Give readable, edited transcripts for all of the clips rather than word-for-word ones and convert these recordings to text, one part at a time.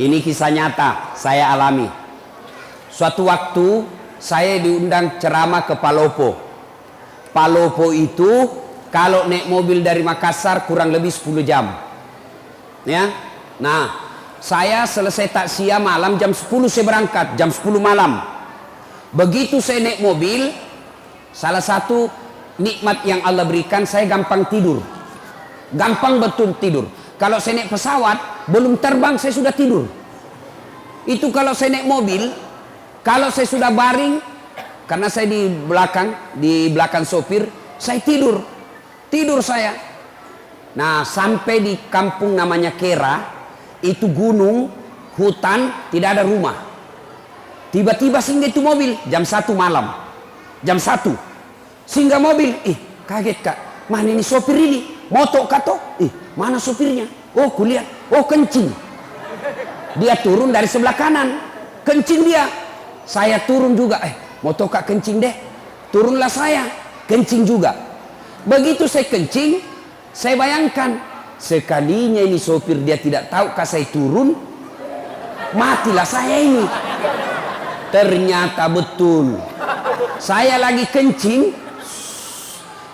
Ini kisah nyata saya alami. Suatu waktu saya diundang ceramah ke Palopo. Palopo itu kalau naik mobil dari Makassar kurang lebih 10 jam. Ya. Nah, saya selesai takziah malam jam 10 saya berangkat, jam 10 malam. Begitu saya naik mobil, salah satu nikmat yang Allah berikan, saya gampang tidur. Gampang betul tidur. Kalau saya naik pesawat, belum terbang saya sudah tidur. Itu kalau saya naik mobil, kalau saya sudah baring, karena saya di belakang sopir, saya tidur. Tidur saya. Nah, sampai di kampung namanya Kera, itu gunung, hutan, tidak ada rumah. Tiba-tiba singgah itu mobil, jam 1 malam. Jam 1. Singgah mobil, kaget kak, mana ini sopir ini? Moto kato, mana sopirnya? Oh kuliah, oh kencing. Dia turun dari sebelah kanan, kencing dia. Saya turun juga, moto kak kencing deh. Turunlah saya, kencing juga. Begitu saya kencing, saya bayangkan, sekalinya ini sopir dia tidak tahu kak saya turun, matilah saya ini. Ternyata betul, saya lagi kencing,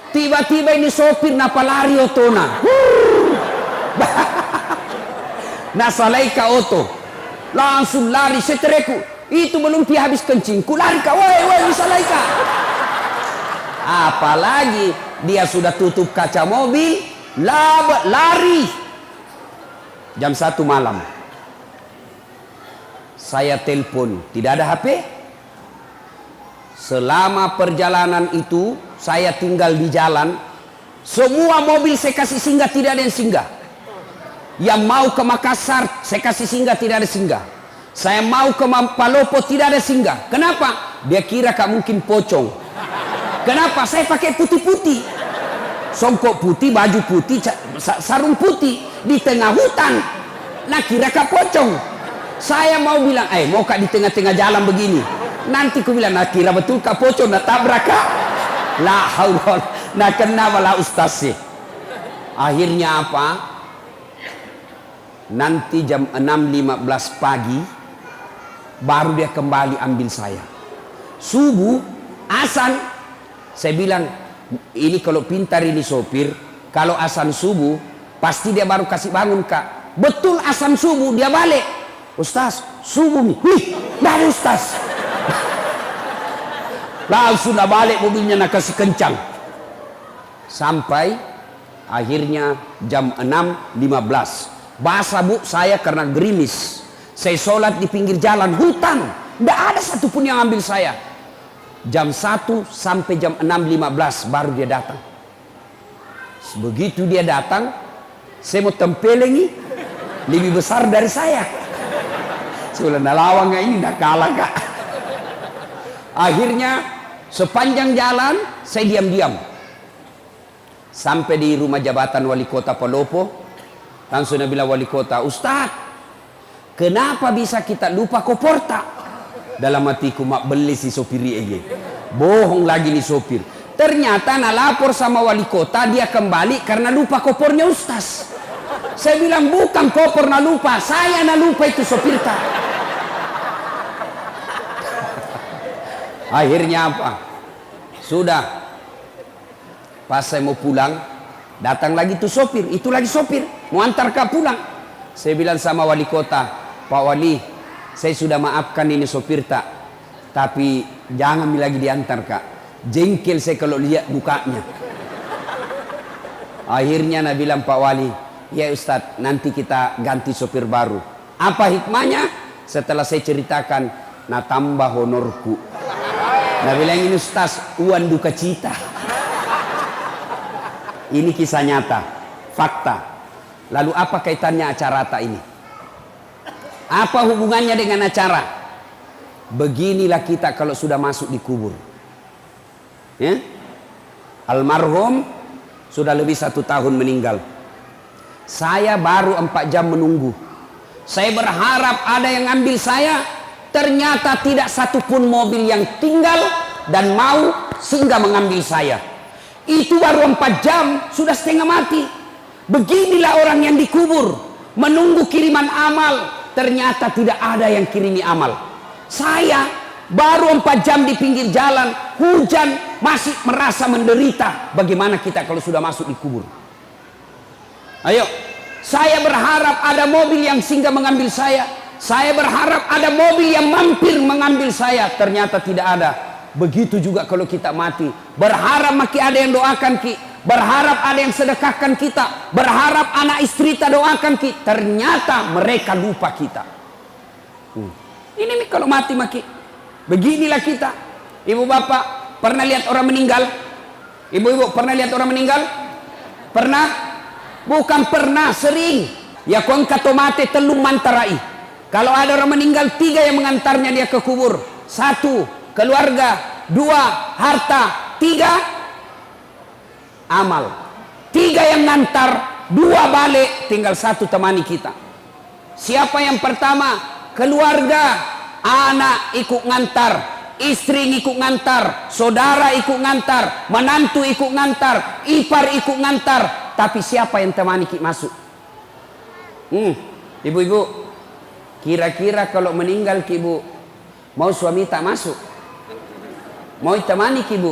tiba-tiba ini sopir napa lari otona. Nah salaika oto, langsung lari setereku. Itu belum dia habis kencing, ku lari kak, woi salaika. Apalagi dia sudah tutup kaca mobil, lari. Jam 1 malam. Saya telepon, tidak ada HP. Selama perjalanan itu saya tinggal di jalan. Semua mobil saya kasih singgah, tidak ada yang singgah. Yang mau ke Makassar saya kasih singgah, tidak ada singgah. Saya mau ke Palopo, tidak ada singgah. Kenapa? Dia kira kak mungkin pocong. Kenapa? Saya pakai putih-putih, songkok putih, baju putih, sarung putih di tengah hutan. Nah kira kak pocong. Saya mau bilang, mau kak di tengah-tengah jalan begini. Nanti ku bilang, nah kira betul kak pocong, nah tabrak kak. La haul, nah kenapa lah ustaz sih? Akhirnya apa? Nanti jam 6.15 pagi baru dia kembali ambil saya. Subuh, azan. Saya bilang, ini kalau pintar ini sopir, kalau azan subuh pasti dia baru kasih bangun kak. Betul azan subuh dia balik. Ustaz, subuh nih. Nggak ada ustaz. Langsung dah balik mobilnya nak kasih kencang. Sampai akhirnya jam 6.15. Basah bu saya karena gerimis. Saya sholat di pinggir jalan hutan. Nggak ada satupun yang ambil saya. Jam 1 sampai jam 6.15 baru dia datang. Begitu dia datang, saya mau tempelengi, lebih besar dari saya. Saya bilang, lawang gak ini, gak kalah kak. Akhirnya sepanjang jalan saya diam-diam. Sampai di rumah jabatan wali kota Palopo. Langsung dia bilang wali kota, Ustaz, kenapa bisa kita lupa koporta? Dalam hatiku, mak beli si sopir ini. Bohong lagi nih sopir. Ternyata nak lapor sama wali kota, dia kembali karena lupa kopornya Ustaz. Saya bilang bukan kopor nak lupa, saya nak lupa itu sopir tak. Akhirnya apa? Sudah. Pas saya mau pulang, datang lagi tuh sopir, itu lagi sopir, mau antar kak pulang. Saya bilang sama wali kota, Pak Wali, saya sudah maafkan ini sopir tak, tapi jangan lagi diantar kak. Jengkel saya kalau lihat mukanya. Akhirnya nak bilang Pak Wali, ya Ustadz, nanti kita ganti sopir baru. Apa hikmahnya? Setelah saya ceritakan, nah tambah honorku. Nah bilang ini Ustaz, uang duka cita. Ini kisah nyata, fakta. Lalu apa kaitannya acara ini? Apa hubungannya dengan acara? Beginilah kita kalau sudah masuk di kubur. Ya? Almarhum sudah lebih 1 tahun meninggal. Saya baru 4 jam menunggu. Saya berharap ada yang ambil saya. Ternyata tidak satupun mobil yang tinggal dan mau singgah mengambil saya. Itu baru 4 jam sudah setengah mati. Beginilah orang yang dikubur, menunggu kiriman amal. ternyata tidak ada yang kirimi amal. Saya baru 4 jam di pinggir jalan, hujan, masih merasa menderita. Bagaimana kita kalau sudah masuk di kubur? Ayo, saya berharap ada mobil yang singgah mengambil saya. Saya berharap ada mobil yang mampir mengambil saya. Ternyata tidak ada. Begitu juga kalau kita mati. Berharap maki ada yang doakan ki. Berharap ada yang sedekahkan kita. Berharap anak istri kita doakan ki. Ternyata mereka lupa kita. Ini nih kalau mati maki. Beginilah kita. Ibu bapak pernah lihat orang meninggal? Ibu-ibu pernah lihat orang meninggal? Pernah? Bukan pernah, sering. Ya kongkato mate telung mantarai. Kalau ada orang meninggal, 3 yang mengantarnya dia ke kubur. 1, keluarga. 2, harta. 3, amal. 3 yang ngantar, 2 balik, tinggal 1 temani kita. Siapa yang pertama? Keluarga. Anak ikut ngantar, istri ikut ngantar, saudara ikut ngantar, menantu ikut ngantar, ipar ikut ngantar. Tapi siapa yang temani kita masuk? Ibu-ibu, kira-kira kalau meninggal ki ibu, mau suami tak masuk? Mau temani ki ibu?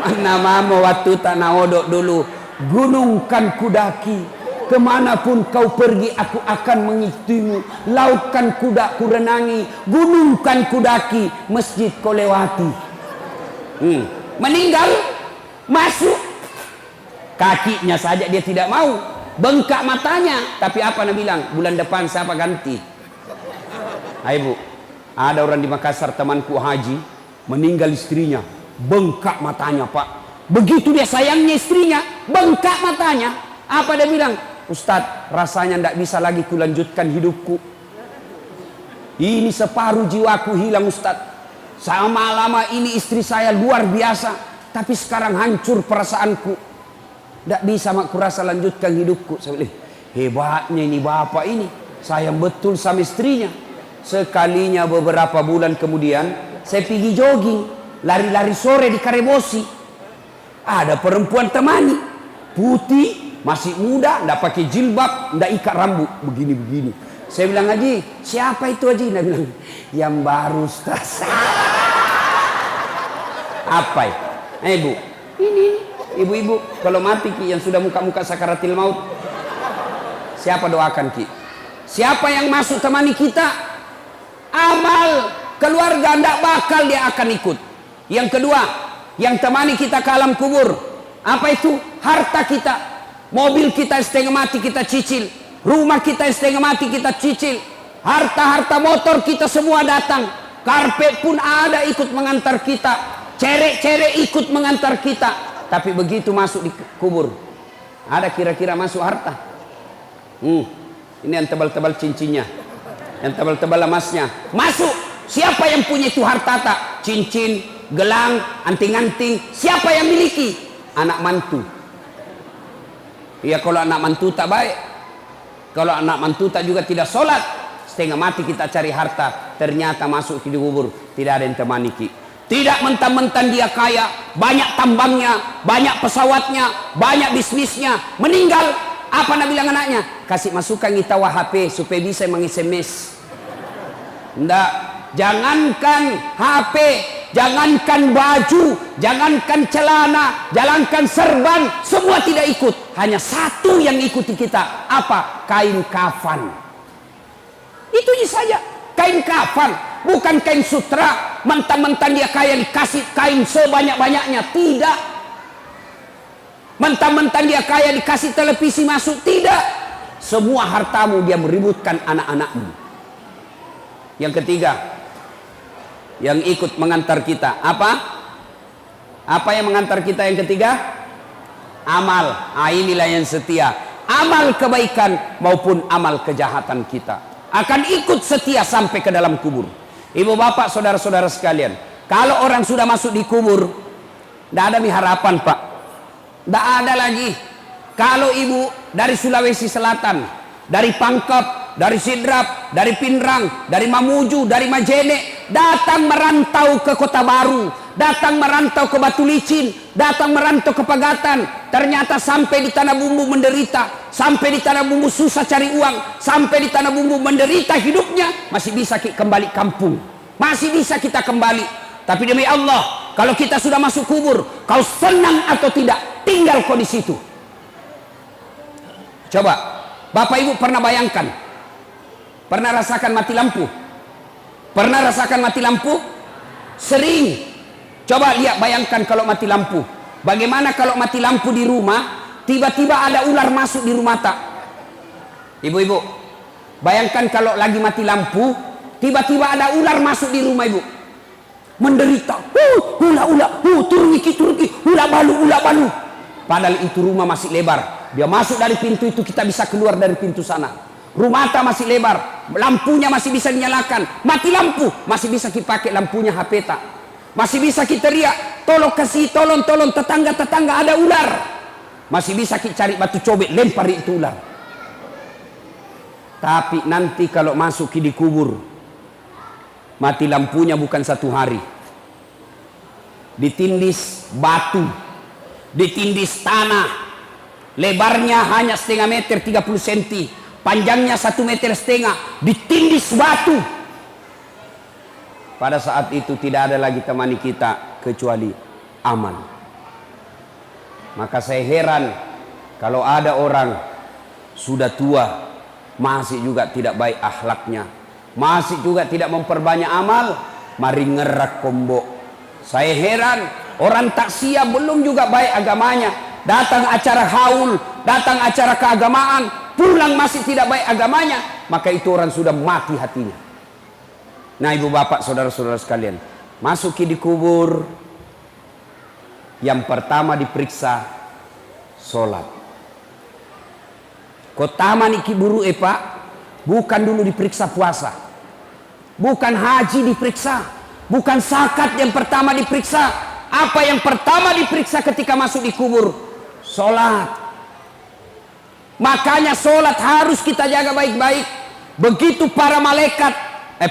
Mana mama waktu tak naodok dulu, gunung kan kudaki. Kemanapun kau pergi aku akan mengikutimu. Laut kan kuda ku renangi, gunung kan kudaki, masjid kau lewati. Meninggal, masuk. Kakinya saja dia tidak mau, bengkak matanya. Tapi apa nak bilang? Bulan depan siapa ganti? Ayo bu, ada orang di Makassar temanku haji, meninggal istrinya, bengkak matanya pak. Begitu dia sayangnya istrinya, bengkak matanya. Apa dia bilang? Ustadz, rasanya tidak bisa lagi kulanjutkan hidupku. Ini separuh jiwaku hilang Ustadz. Sama lama ini istri saya luar biasa, tapi sekarang hancur perasaanku. Tidak bisa mak kurasa lanjutkan hidupku. Saya bilang, hebatnya ini bapak ini, sayang betul sama istrinya. Sekalinya beberapa bulan kemudian, saya pergi jogging, lari-lari sore di Karebosi. Ada perempuan temani, putih, masih muda, ndak pakai jilbab, ndak ikat rambut, begini-begini. Saya bilang, Haji, siapa itu Haji? Dia bilang, yang baru Ustaz. Apa ya? Bu, ini ibu-ibu kalau mati ki yang sudah muka-muka sakaratil maut, siapa doakan ki? Siapa yang masuk temani kita? Amal keluarga ndak bakal dia akan ikut. Yang kedua, yang temani kita ke alam kubur, apa itu? Harta kita. Mobil kita setengah mati kita cicil, rumah kita setengah mati kita cicil, harta-harta motor kita semua datang, karpet pun ada ikut mengantar kita, cerek-cerek ikut mengantar kita. Tapi begitu masuk di kubur, ada kira-kira masuk harta? Ini yang tebal-tebal cincinnya, yang tebal-tebal emasnya masuk. Siapa yang punya itu harta tak? Cincin, gelang, anting-anting, siapa yang miliki? Anak mantu. Ya kalau anak mantu tak baik, kalau anak mantu tak juga tidak sholat, setengah mati kita cari harta, ternyata masuk di kubur tidak ada yang temani ki. Tidak mentang-mentang dia kaya, banyak tambangnya, banyak pesawatnya, banyak bisnisnya, meninggal, apa nak bilang anaknya? Kasih masukan kita HP supaya bisa meng-SMS. Ndak, jangankan HP, jangankan baju, jangankan celana, jangankan serban, semua tidak ikut. Hanya satu yang ikuti kita. Apa? Kain kafan. Itu saja. Kain kafan. Bukan kain sutra. Mentang-mentang dia kaya dikasih kain sebanyak-banyaknya. Tidak. Mentang-mentang dia kaya dikasih televisi masuk. Tidak. Semua hartamu dia meributkan anak-anakmu. Yang ketiga, yang ikut mengantar kita apa? Apa yang mengantar kita yang ketiga? Amal. Inilah yang setia. Amal kebaikan maupun amal kejahatan kita akan ikut setia sampai ke dalam kubur. Ibu bapak saudara-saudara sekalian, kalau orang sudah masuk di kubur, tidak ada harapan pak, tidak ada lagi. Kalau ibu dari Sulawesi Selatan, dari Pangkep, dari Sidrap, dari Pindrang, dari Mamuju, dari Majene, datang merantau ke Kota Baru, datang merantau ke Batu Licin, datang merantau ke Pagatan. Ternyata sampai di Tanah Bumbu menderita, sampai di Tanah Bumbu susah cari uang, sampai di Tanah Bumbu menderita hidupnya, masih bisa kembali kampung, masih bisa kita kembali. Tapi demi Allah, kalau kita sudah masuk kubur, kau senang atau tidak, tinggal kau di situ. Coba, Bapak Ibu pernah bayangkan, pernah rasakan mati lampu? Pernah rasakan mati lampu? Sering. Coba lihat, bayangkan kalau mati lampu. Bagaimana kalau mati lampu di rumah, tiba-tiba ada ular masuk di rumah tak? Ibu-ibu, bayangkan kalau lagi mati lampu, tiba-tiba ada ular masuk di rumah ibu. Menderita, ula, turun iki, ula balu. Padahal itu rumah masih lebar. Dia masuk dari pintu itu, kita bisa keluar dari pintu sana. Rumah tak masih lebar, lampunya masih bisa dinyalakan. Mati lampu, masih bisa kita pakai lampunya HP tak. Masih bisa kita teriak, tolong kasih, tolong tetangga ada ular. Masih bisa kita cari batu cobek, lempar itu ular. Tapi nanti kalau masuk di kubur, mati lampunya bukan 1 hari. Ditindis batu, ditindis tanah. Lebarnya hanya setengah meter 30 cm, panjangnya 1,5 meter, ditindis batu. Pada saat itu tidak ada lagi temani kita kecuali amal. Maka saya heran kalau ada orang sudah tua masih juga tidak baik akhlaknya, masih juga tidak memperbanyak amal, mari ngerak kombo. Saya heran orang taksia belum juga baik agamanya, datang acara haul, datang acara keagamaan, pulang masih tidak baik agamanya, maka itu orang sudah mati hatinya. Nah ibu bapak saudara-saudara sekalian, masuki di kubur, yang pertama diperiksa sholat. Kotama niki buru pak, bukan dulu diperiksa puasa, bukan haji diperiksa, bukan zakat yang pertama diperiksa. Apa yang pertama diperiksa ketika masuk di kubur? Sholat. Makanya sholat harus kita jaga baik-baik. Begitu para malaikat,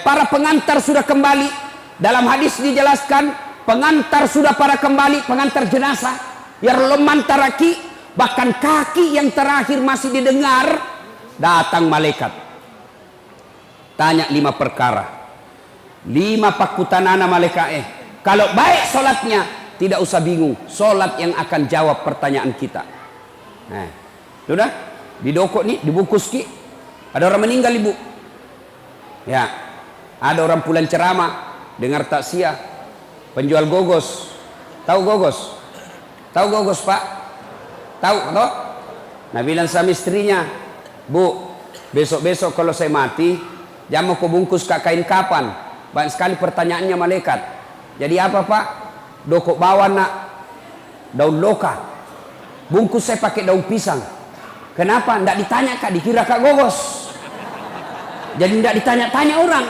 para pengantar sudah kembali, dalam hadis dijelaskan, pengantar sudah pada kembali, pengantar jenazah, yang leman taraki, bahkan kaki yang terakhir masih didengar, datang malaikat. Tanya 5 perkara. 5 pakutanana malaikat. Kalau baik sholatnya, tidak usah bingung, sholat yang akan jawab pertanyaan kita. Nah, sudah didokok nih, dibungkus ki. Ada orang meninggal ibu. Ya, ada orang pulang ceramah, dengar taksiah, penjual gogos. Tahu gogos? Tahu gogos pak? Tahu toh? Nah bilang sama istrinya, bu, besok-besok kalau saya mati, jangan mau kubungkus kain kapan. Banyak sekali pertanyaannya malaikat. Jadi apa pak? Dokok bawa nak daun loka, bungkus saya pakai daun pisang. Kenapa? Nggak ditanya kak, dikira kak gogos. Jadi nggak ditanya-tanya orang.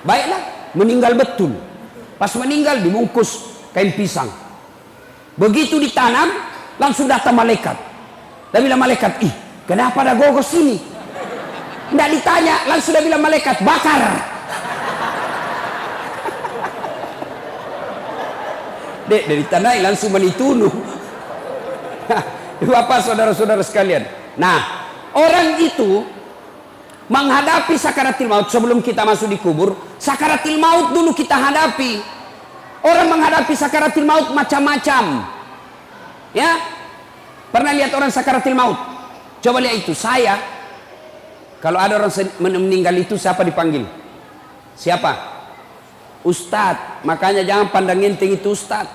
Baiklah, meninggal betul. Pas meninggal dibungkus kain pisang. Begitu ditanam, langsung datang malaikat. Dan bilang malaikat, ih kenapa ada gogos ini? Nggak ditanya, langsung dia bilang malaikat, bakar. Dek dari tanah langsung menitunuh. Bapak saudara-saudara sekalian. Nah, orang itu menghadapi sakaratil maut sebelum kita masuk di kubur. Sakaratil maut dulu kita hadapi. Orang menghadapi sakaratil maut macam-macam. Ya, pernah lihat orang sakaratil maut? Coba lihat itu. Saya, kalau ada orang meninggal itu siapa dipanggil? Siapa? Ustadz. Makanya jangan pandang enteng itu ustadz.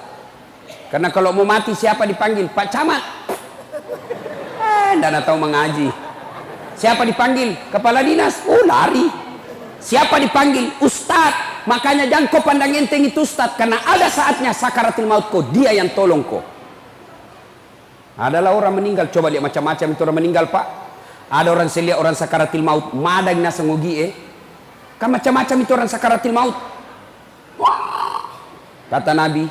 Karena kalau mau mati siapa dipanggil? Pak Camat. Tidak tahu mengaji. Siapa dipanggil? Kepala dinas. Oh lari. Siapa dipanggil? Ustadz. Makanya jangan kau pandang enteng itu ustadz. Karena ada saatnya sakaratil maut kau, dia yang tolong kau. Adalah orang meninggal. Coba lihat macam-macam itu orang meninggal pak. Ada orang saya lihat orang sakaratil maut. Madang nasa ngogi Kan macam-macam itu orang sakaratil maut. Kata Nabi,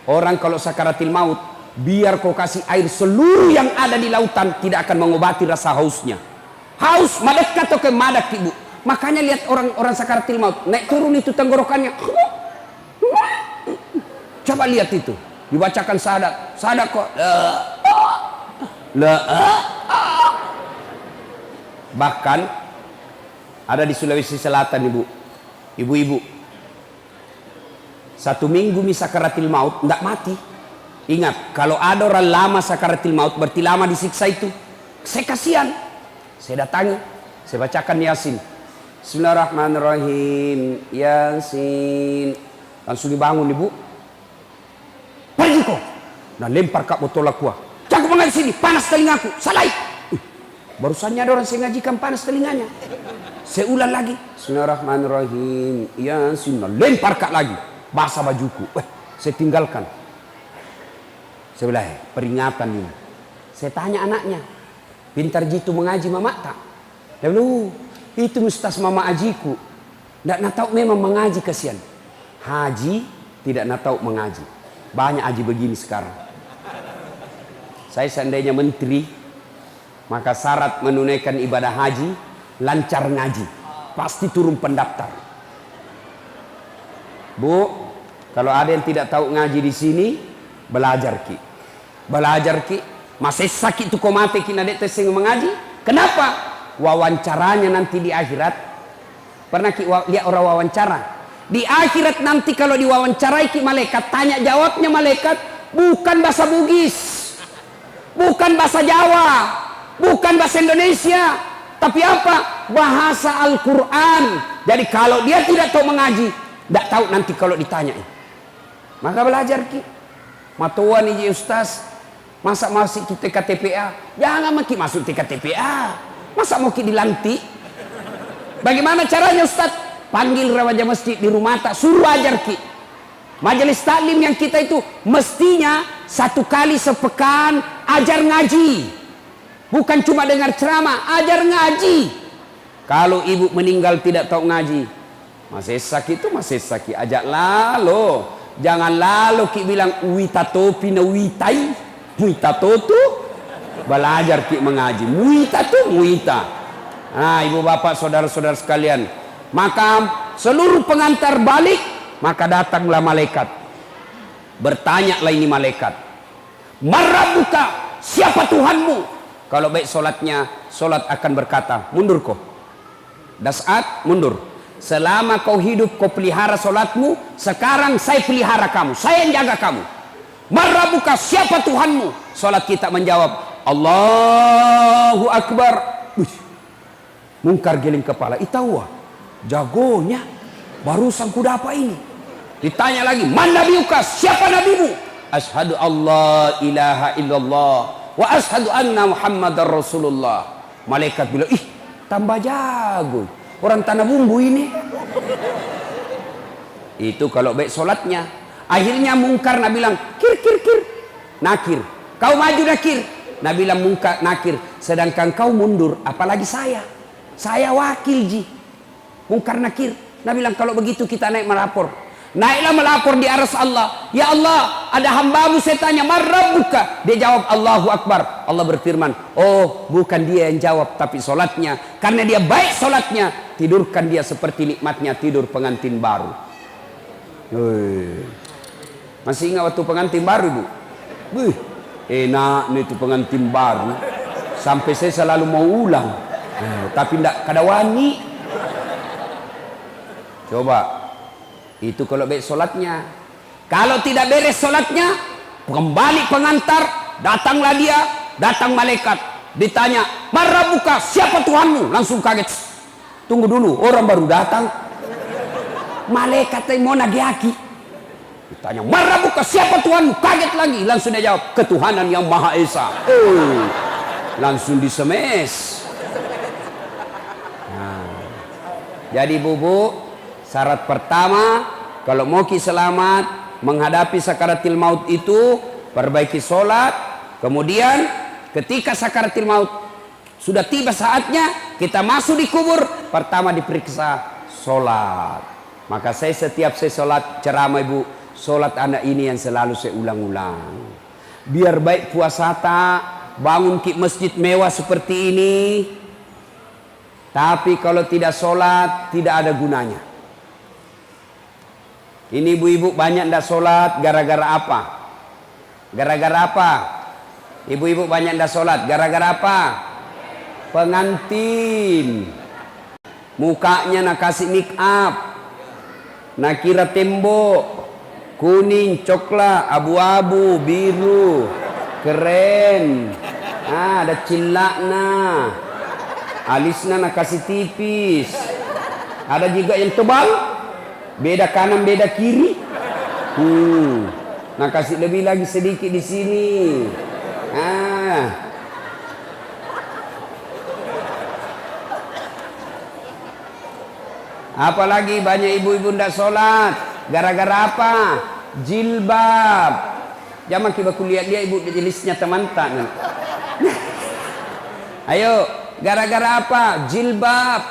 orang kalau sakaratil maut, biar kau kasih air seluruh yang ada di lautan, tidak akan mengobati rasa hausnya. Haus, madak atau ke madak ibu. Makanya lihat orang sakaratil maut, naik turun itu tenggorokannya. Coba lihat itu, dibacakan syahadat kok. Bahkan ada di Sulawesi Selatan ibu-ibu 1 minggu sakaratil maut enggak mati. Ingat, kalau ada orang lama sakaratil maut berarti lama disiksa itu. Saya kasihan, saya datangi, saya bacakan Yasin. Bismillahirrahmanirrahim, Yasin. Langsung dibangun ibu, pergi kok, dan lempar kak botol aqua. Jangan mengaji sini, panas telingaku, salai. Barusannya ada orang saya ngajikan panas telinganya. Saya ulang lagi, Bismillahirrahmanirrahim, Yasin. Lempar kak lagi, basah bajuku. Saya tinggalkan. Saya bilang, peringatan ini. Saya tanya anaknya, pintar jitu mengaji mama tak? Dia bilang, itu ustaz mama ajiku. Tidak nak tahu memang mengaji, kasihan. Haji tidak nak tahu mengaji. Banyak haji begini sekarang. Saya seandainya menteri, maka syarat menunaikan ibadah haji lancar ngaji, pasti turun pendaftar. Bu, kalau ada yang tidak tahu ngaji di sini, belajar ki, masih sakit tuh komate ki nadek tesing mengaji. Kenapa? Wawancaranya nanti di akhirat. Pernah ki lihat orang wawancara? Di akhirat nanti kalau diwawancarai ki malaikat, tanya jawabnya malaikat bukan bahasa Bugis, bukan bahasa Jawa, bukan bahasa Indonesia, tapi apa? Bahasa Al-Quran. Jadi kalau dia tidak tahu mengaji, tidak tahu nanti kalau ditanya. Maka belajar ki. Matuan ini ustaz, masa masuk kita TKTPA? Jangan maki masuk TKTPA. Masa mau ki dilantik? Bagaimana caranya ustaz? Panggil raja masjid di rumah tak, suruh ajar ki. Majelis taklim yang kita itu mestinya 1 kali sepekan ajar ngaji. Bukan cuma dengar ceramah, ajar ngaji. Kalau ibu meninggal tidak tahu ngaji, masih sakit itu masih sakit, ajak lalu. Jangan lalu ki bilang witato pina witai, witato tu belajar ki mengaji, wita tu wita. Nah, ibu bapak saudara-saudara sekalian, maka seluruh pengantar balik, maka datanglah malaikat. Bertanyalah ini malaikat, Marabuka, siapa Tuhanmu? Kalau baik solatnya, solat akan berkata, mundur kau. Dasat, mundur. Selama kau hidup, kau pelihara solatmu. Sekarang saya pelihara kamu, saya yang jaga kamu. Marabuka, siapa Tuhanmu? Solat kita menjawab, Allahu Akbar. Mungkar geling kepala, itawa jagonya barusan kuda apa ini. Ditanya lagi, man nabiuka, siapa nabimu? Ashhadu Allah ilaha illallah wa ashhadu anna Muhammadar Rasulullah. Malaikat bilang, ih tambah jago, orang tanah bumbu ini. Itu kalau baik solatnya. Akhirnya mungkar, Nabi bilang, kir kir kir, nakir, kau maju nakir. Nabi bilang mungkar nakir, sedangkan kau mundur, apalagi saya wakil ji. Mungkar nakir. Nabi bilang kalau begitu kita naik melapor. Naiklah melapor di aras Allah. Ya Allah, ada hambamu, saya tanya, Marabuka? Dia jawab Allahu Akbar. Allah berfirman, oh bukan dia yang jawab, tapi solatnya. Karena dia baik solatnya, tidurkan dia seperti nikmatnya tidur pengantin baru. Masih ingat waktu pengantin baru, Bu? Enak nih itu pengantin baru. Sampai saya selalu mau ulang, tapi tidak kada wani. Coba itu kalau baik solatnya. Kalau tidak beres solatnya, kembali pengantar, datanglah dia, datang malaikat, ditanya, Marabuka, siapa Tuhanmu? Langsung kaget. Tunggu dulu, orang baru datang. Malaikat yang mau nagiaki. Ditanya, Marabuka, siapa Tuhanmu? Kaget lagi. Langsung dia jawab, ketuhanan yang Maha Esa. Langsung disemes. Nah, jadi bubu, syarat pertama, kalau mau ki selamat menghadapi sakaratil maut itu, perbaiki solat. Kemudian ketika sakaratil maut sudah tiba saatnya, kita masuk di kubur, pertama diperiksa solat. Maka setiap saya solat ceramah ibu, solat anak ini yang selalu saya ulang-ulang. Biar baik puasa tak, bangun ki masjid mewah seperti ini, Tapi kalau tidak sholat, tidak ada gunanya. Ini ibu-ibu banyak tidak sholat, gara-gara apa? Gara-gara apa? Ibu-ibu banyak tidak sholat, gara-gara apa? Pengantin. Mukanya nak kasih make up, nak kira tembok, kuning, coklat, abu-abu, biru, keren. Ada cilakna. Alisnya nak kasih tipis. Ada juga yang tebal, beda kanan beda kiri. Nak kasih lebih lagi sedikit di sini. Apalagi banyak ibu-ibu ndak sholat. Gara-gara apa? Jilbab. Jangan kita kulihat dia ibu jenisnya teman tak. Ayo, gara-gara apa? Jilbab.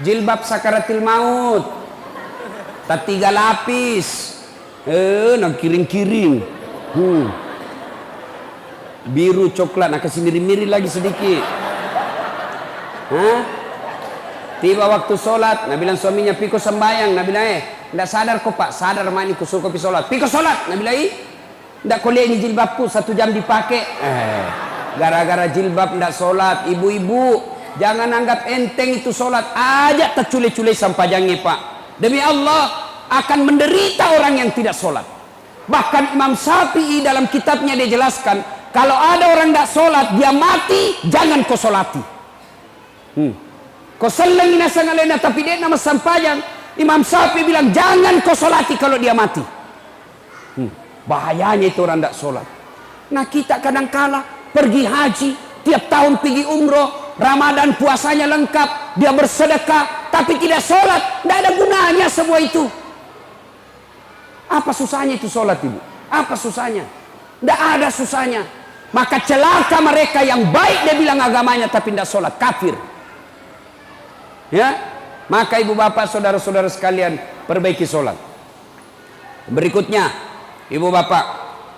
Jilbab sakaratil maut. Tak 3 lapis. Nak kiring-kiring. Biru coklat, nak kasih mirip-mirip lagi sedikit. Tiba waktu sholat, Nabi bilang suaminya, piko sembayang. Nabi bilang, tidak sadar kok pak, sadar main ku suruh kopi sholat. Piko sholat, Nabi bilang, tidak kau lihat ini jilbabku 1 jam dipakai. Gara-gara jilbab tidak sholat. Ibu-ibu, jangan anggap enteng itu sholat. Aja tercule-cule sampajangnya pak. Demi Allah, akan menderita orang yang tidak sholat. Bahkan Imam Syafi'i dalam kitabnya dia jelaskan, kalau ada orang tidak sholat, dia mati, jangan kau sholati. Kau seleng ina sangalena, tapi dia nama sampajang. Imam Syafi'i bilang, jangan kau sholati kalau dia mati. Bahayanya itu orang tidak sholat. Nah kita kadang kala pergi haji, tiap tahun pergi umroh, Ramadan puasanya lengkap, dia bersedekah, tapi tidak sholat. Tidak ada gunanya semua itu. Apa susahnya itu sholat ibu? Apa susahnya? Tidak ada susahnya. Maka celaka mereka yang baik dia bilang agamanya tapi tidak sholat, kafir. Ya, maka ibu bapak saudara-saudara sekalian perbaiki sholat. Berikutnya, ibu bapak,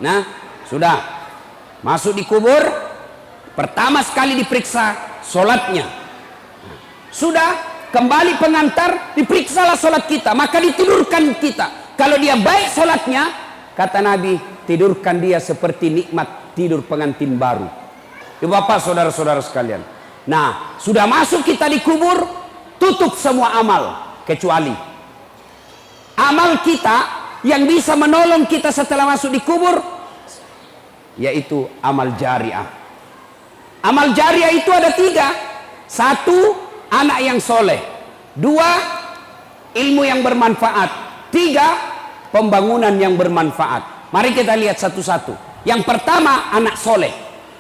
nah sudah masuk di kubur, pertama sekali diperiksa sholatnya. Sudah kembali pengantar, diperiksalah sholat kita, maka ditidurkan kita. Kalau dia baik sholatnya, kata Nabi, tidurkan dia seperti nikmat tidur pengantin baru. Ibu bapak saudara-saudara sekalian, nah sudah masuk kita di kubur, tutup semua amal kecuali amal kita yang bisa menolong kita setelah masuk di kubur, yaitu amal jariah. Amal jariah itu ada 3. 1, anak yang soleh. 2, ilmu yang bermanfaat. 3, pembangunan yang bermanfaat. Mari kita lihat satu-satu. Yang pertama, anak soleh.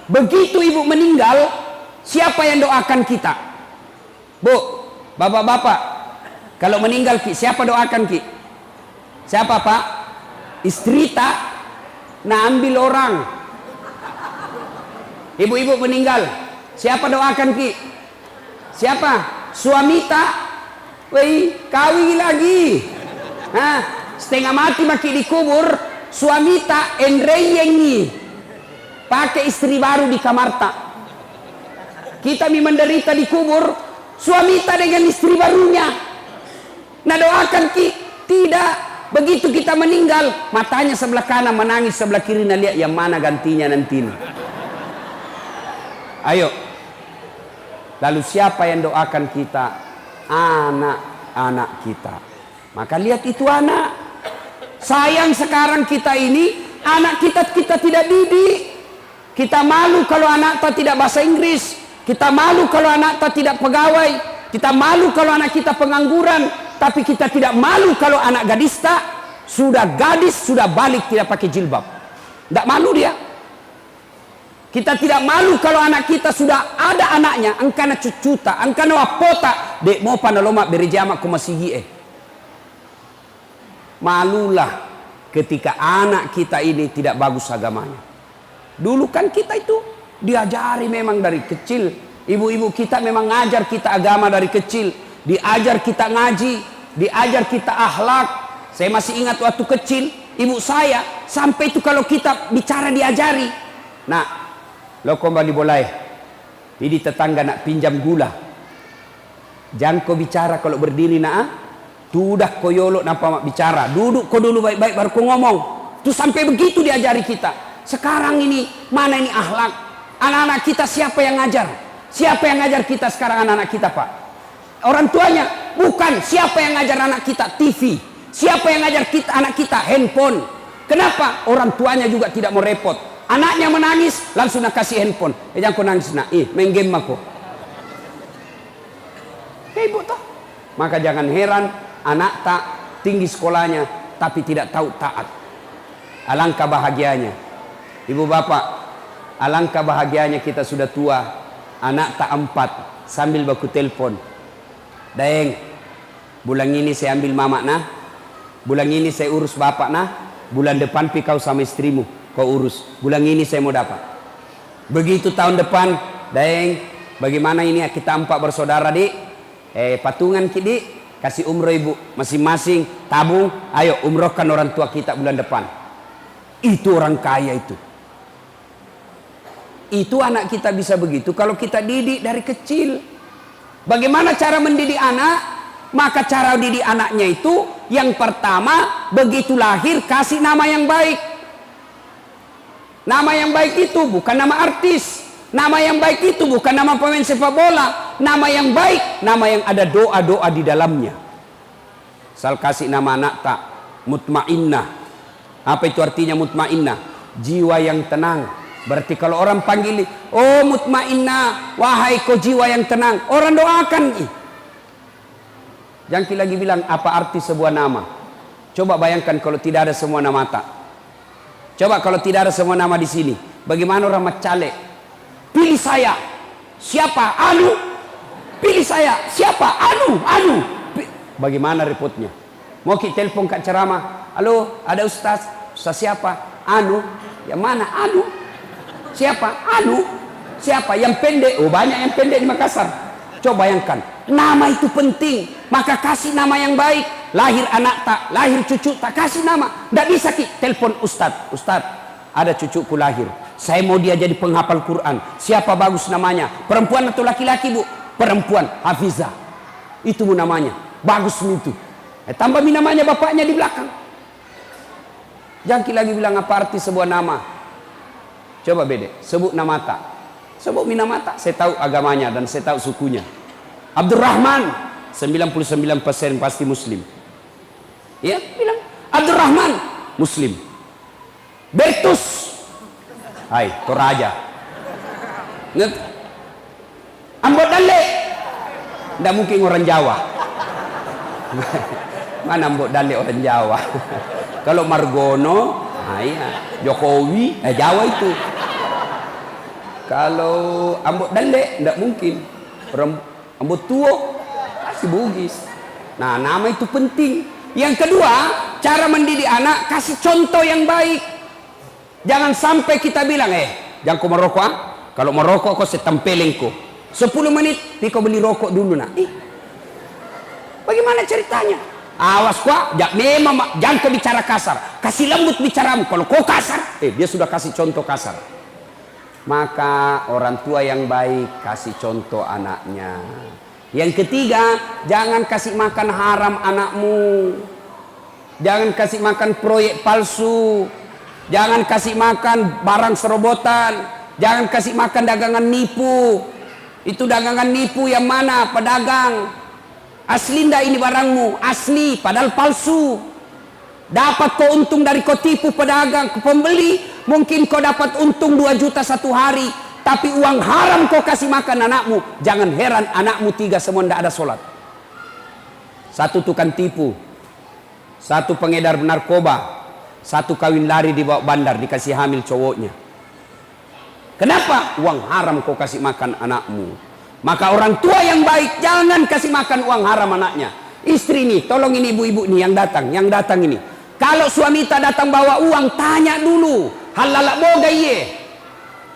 Begitu ibu meninggal, siapa yang doakan kita? Bu, bapak-bapak, kalau meninggal ki, siapa doakan ki? Siapa pak? Istri tak? Nah ambil orang. Ibu-ibu meninggal, siapa doakan ki? Siapa? Suami tak? Wei, kawin lagi. Setengah mati maki dikubur, suami tak enreyengi, pakai istri baru di kamar tak. Kita menderita dikubur, suami tak dengan istri barunya. Nah doakan ki, tidak. Begitu kita meninggal, matanya sebelah kanan menangis, sebelah kiri nah lihat yang mana gantinya nanti. Ayo. Lalu siapa yang doakan kita? Anak-anak kita. Maka lihat itu anak. Sayang sekarang kita ini anak kita tidak didik. Kita malu kalau anak kita tidak bahasa Inggris. Kita malu kalau anak kita tidak pegawai. Kita malu kalau anak kita pengangguran. Tapi kita tidak malu kalau anak gadis tak sudah gadis sudah balik tidak pakai jilbab. Tidak malu dia. Kita tidak malu kalau anak kita sudah ada anaknya, angkana cucuta, angkana wapota, dek mau panaloma berjama kumasigie. Malulah ketika anak kita ini tidak bagus agamanya. Dulu kan kita itu diajari memang dari kecil. Ibu-ibu kita memang ngajar kita agama dari kecil. Diajar kita ngaji, diajar kita akhlak. Saya masih ingat waktu kecil, ibu saya sampai itu kalau kita bicara diajari. Nah, lo kembali boleh. Jadi tetangga nak pinjam gula. Jangan kau bicara kalau berdiri tudah koyolok napa bicara. Duduk kau dulu baik-baik baru kau ngomong. Itu sampai begitu diajari kita. Sekarang ini mana ini akhlak? Anak-anak kita siapa yang ngajar? Siapa yang ngajar kita sekarang anak-anak kita, Pak? Orang tuanya? Bukan. Siapa yang ngajar anak kita? TV. Siapa yang ngajar kita anak kita? Handphone. Kenapa? Orang tuanya juga tidak mau repot. Anaknya menangis, langsung nak kasih handphone. Jangan kau nangis nak. Main game aku. Ibu toh. Maka jangan heran anak tak tinggi sekolahnya tapi tidak tahu taat. Alangkah bahagianya. Ibu bapak, alangkah bahagianya kita sudah tua. Anak tak 4 sambil baku telepon. Daeng, bulan ini saya ambil mama nah. Bulan ini saya urus bapak nah. Bulan depan pi kau sama istrimu kau urus. Bulan ini saya mau dapat. Begitu tahun depan, Daeng, bagaimana ini kita 4 bersaudara dik? Patungan kidi kasih umroh ibu masing-masing tabung. Ayo umrohkan orang tua kita bulan depan. Itu orang kaya itu. Itu anak kita bisa begitu kalau kita didik dari kecil. Bagaimana cara mendidik anak? Maka cara didik anaknya itu yang pertama begitu lahir kasih nama yang baik. Nama yang baik itu bukan nama artis. Nama yang baik itu bukan nama pemain sepak bola. Nama yang baik, nama yang ada doa-doa di dalamnya. Sal kasih nama anak tak mutmainnah. Apa itu artinya mutmainnah? Jiwa yang tenang. Berarti kalau orang panggil, oh mutmainnah, wahai kau jiwa yang tenang, orang doakan. Jangan lagi bilang apa arti sebuah nama. Coba bayangkan kalau tidak ada semua nama tak. Coba kalau tidak ada semua nama di sini. Bagaimana orang macalek? Pilih saya. Siapa? Anu. Pilih saya. Siapa? Anu. Bagaimana repotnya? Mau kita telepon kak ceramah. Halo, ada ustaz. Ustaz siapa? Anu. Yang mana? Anu. Siapa? Anu. Siapa? Yang pendek. Oh banyak yang pendek di Makassar. Coba bayangkan. Nama itu penting. Maka kasih nama yang baik. Lahir anak tak, lahir cucu tak, kasih nama. Tidak bisa telepon ustaz. Ustaz, ada cucuku lahir. Saya mau dia jadi penghafal Quran. Siapa bagus namanya? Perempuan atau laki-laki bu? Perempuan, Hafizah. Itu bu namanya. Bagus itu. Tambah namanya bapaknya di belakang. Jangan lagi bilang apa arti sebuah nama. Coba beda. Sebut nama tak. Sebut nama tak. Saya tahu agamanya dan saya tahu sukunya. Abdurrahman. 99% pasti muslim. Ya, bilang Abdurrahman muslim. Bertus. Hai, Toraja. Ambot Dale. Tidak mungkin orang Jawa. Mana Ambot Dale orang Jawa? Kalau Margono, iya. Jokowi, Jawa itu. Kalau Ambot Dale, tidak mungkin. Orang Ambot Tuo, pasti Bugis. Nah, nama itu penting. Yang kedua, cara mendidik anak, kasih contoh yang baik. Jangan sampai kita bilang, jangan kau merokok ah. Kalau merokok kau setempelin kau. 10 menit, kau beli rokok dulu nak. Bagaimana ceritanya? Awas kau, jangan kau bicara kasar. Kasih lembut bicaramu. Kalau kau kasar, dia sudah kasih contoh kasar. Maka orang tua yang baik kasih contoh anaknya. Yang ketiga, jangan kasih makan haram anakmu. Jangan kasih makan proyek palsu. Jangan kasih makan barang serobotan. Jangan kasih makan dagangan nipu. Itu dagangan nipu yang mana? Pedagang. Asli ndak ini barangmu? Asli, padahal palsu. Dapat kau untung dari kau tipu pedagang, pembeli. Mungkin kau dapat untung 2 juta satu hari. Tapi uang haram kau kasih makan anakmu. Jangan heran anakmu 3 semua ndak ada sholat. 1 tukang tipu. 1 pengedar narkoba. 1 kawin lari di bawah bandar dikasih hamil cowoknya. Kenapa? Uang haram kau kasih makan anakmu. Maka orang tua yang baik jangan kasih makan uang haram anaknya. Istri nih, tolong ini ibu-ibu nih yang datang ini. Kalau suami tak datang bawa uang, tanya dulu. Halal boga iye.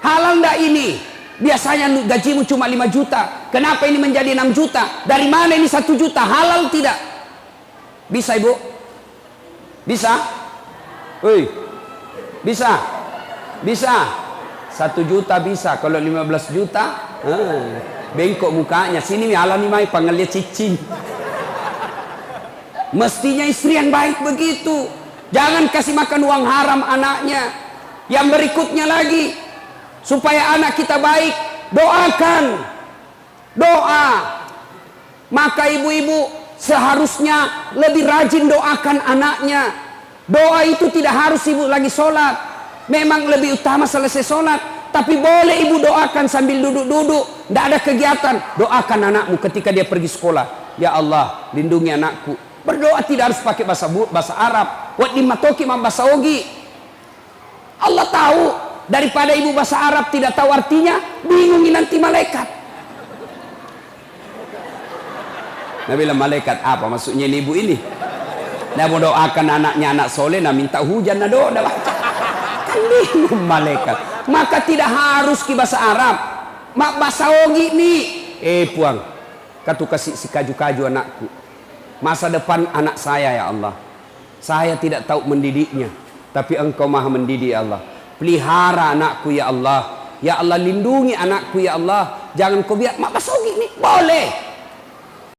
Halal ndak ini? Biasanya gajimu cuma 5 juta. Kenapa ini menjadi 6 juta? Dari mana ini 1 juta? Halal tidak? Bisa ibu? Bisa? Woi, bisa? Bisa? 1 juta bisa. Kalau 15 juta, bengkok mukanya. Sini alami mai panggil dia cicing. Mestinya istri yang baik begitu. Jangan kasih makan uang haram anaknya. Yang berikutnya lagi, supaya anak kita baik, doakan. Doa. Maka ibu-ibu seharusnya lebih rajin doakan anaknya. Doa itu tidak harus ibu lagi sholat. Memang lebih utama selesai sholat. Tapi boleh ibu doakan sambil duduk-duduk. Tidak ada kegiatan. Doakan anakmu ketika dia pergi sekolah. Ya Allah, lindungi anakku. Berdoa tidak harus pakai bahasa Arab. Wat dimatoki bahasa Ogi. Allah tahu. Daripada ibu bahasa Arab tidak tahu artinya, bingungin nanti malaikat. Nah bilang malaikat apa maksudnya ini ibu ini? Nah mau doakan anaknya anak soleh, nah minta hujan, nah doa, nah baca. Kan bingung malaikat. Maka tidak harus ke bahasa Arab. Mak bahasa Ogi nih. Puang, katu kasih si kaju-kaju anakku. Masa depan anak saya ya Allah. Saya tidak tahu mendidiknya, tapi Engkau maha mendidik ya Allah. Pelihara anakku ya Allah. Ya Allah lindungi anakku ya Allah. Jangan kau biar mak bahasa Ogi nih. Boleh.